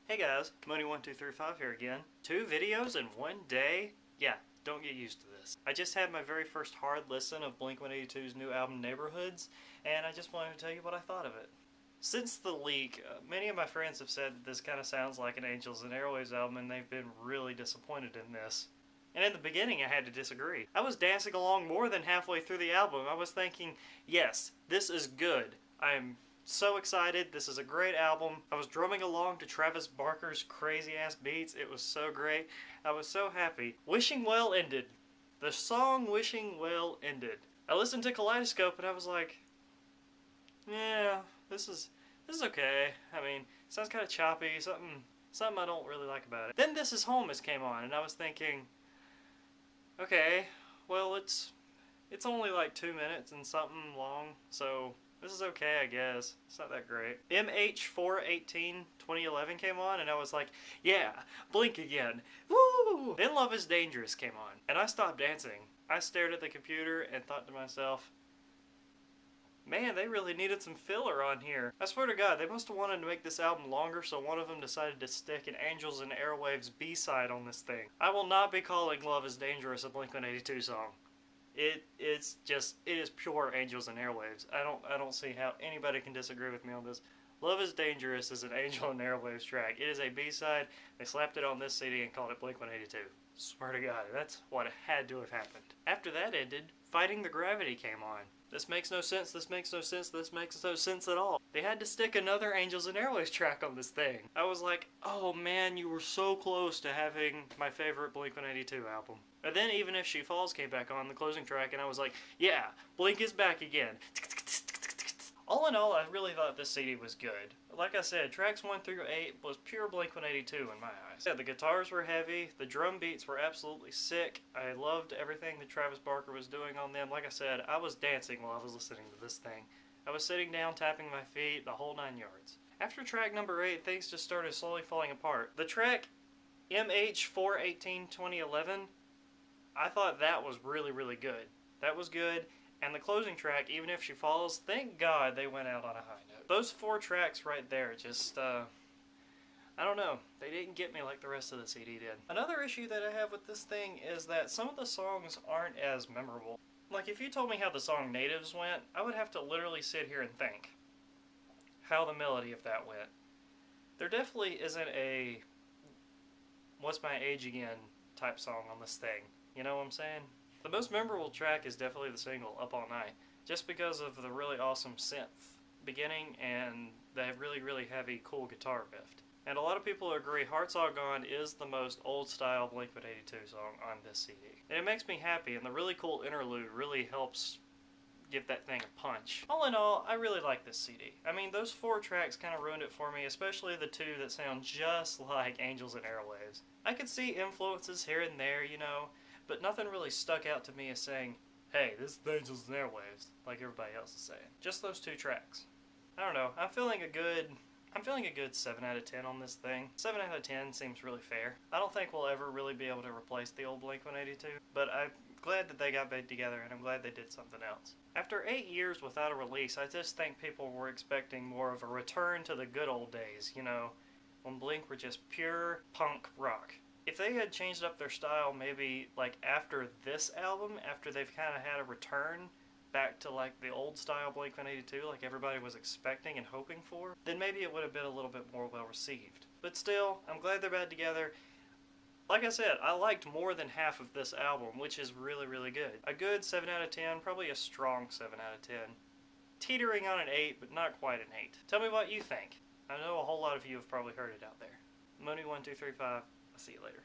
Hey guys, Money1235 here again. 2 videos in one day? Yeah, don't get used to this. I just had my very first hard listen of Blink-182's new album Neighborhoods, and I just wanted to tell you what I thought of it. Since the leak, many of my friends have said that this kind of sounds like an Angels and Airwaves album, and they've been really disappointed in this. And in the beginning I had to disagree. I was dancing along more than halfway through the album. I was thinking, yes, this is good. I'm so excited. This is a great album. I was drumming along to Travis Barker's crazy ass beats. It was so great. I was so happy. Wishing Well ended. The song Wishing Well ended. I listened to Kaleidoscope and I was like, yeah, this is okay. I mean, it sounds kind of choppy, something I don't really like about it. Then This Is Home came on and I was thinking, okay, well it's only like 2 minutes and something long, so this is okay, I guess. It's not that great. MH418 2011 came on and I was like, yeah, Blink again. Woo! Then Love Is Dangerous came on and I stopped dancing. I stared at the computer and thought to myself, man, they really needed some filler on here. I swear to God, they must have wanted to make this album longer, so one of them decided to stick an Angels and Airwaves B-side on this thing. I will not be calling Love Is Dangerous a Blink-182 song. It is pure Angels and Airwaves. I don't see how anybody can disagree with me on this. Love Is Dangerous is an Angel and Airwaves track. It is a B-side. They slapped it on this CD and called it Blink-182. Swear to God, that's what had to have happened. After that ended, Fighting the Gravity came on. This makes no sense, this makes no sense, this makes no sense at all. They had to stick another Angels and Airwaves track on this thing. I was like, oh man, you were so close to having my favorite Blink-182 album. And then Even If She Falls came back on, the closing track, and I was like, yeah, Blink is back again. All in all, I really thought this CD was good. Like I said, tracks 1 through 8 was pure Blink-182 in my eyes. Yeah, the guitars were heavy, the drum beats were absolutely sick. I loved everything that Travis Barker was doing on them. Like I said, I was dancing while I was listening to this thing. I was sitting down, tapping my feet, the whole 9 yards. After track number 8, things just started slowly falling apart. The track MH418 2011, I thought that was really, really good. That was good. And the closing track, Even If She Falls, thank God they went out on a high note. Those 4 tracks right there just, I don't know. They didn't get me like the rest of the CD did. Another issue that I have with this thing is that some of the songs aren't as memorable. Like, if you told me how the song Natives went, I would have to literally sit here and think how the melody of that went. There definitely isn't a What's My Age Again type song on this thing. You know what I'm saying? The most memorable track is definitely the single, Up All Night, just because of the really awesome synth beginning and the really, really heavy, cool guitar riff. And a lot of people agree Hearts All Gone is the most old-style Blink-182 song on this CD. And it makes me happy, and the really cool interlude really helps give that thing a punch. All in all, I really like this CD. I mean, those 4 tracks kind of ruined it for me, especially the 2 that sound just like Angels and Airwaves. I could see influences here and there, you know, but nothing really stuck out to me as saying, hey, this is the Angels and Airwaves, like everybody else is saying. Just those 2 tracks. I don't know, I'm feeling a good 7 out of 10 on this thing. 7 out of 10 seems really fair. I don't think we'll ever really be able to replace the old Blink-182, but I'm glad that they got back together and I'm glad they did something else. After 8 years without a release, I just think people were expecting more of a return to the good old days, you know, when Blink were just pure punk rock. If they had changed up their style maybe like after this album, after they've kind of had a return back to like the old style Blink-182 like everybody was expecting and hoping for, then maybe it would have been a little bit more well received. But still, I'm glad they're back together. Like I said, I liked more than half of this album, which is really, really good. A good 7 out of 10, probably a strong 7 out of 10. Teetering on an 8, but not quite an 8. Tell me what you think. I know a whole lot of you have probably heard it out there. Money1235. I'll see you later.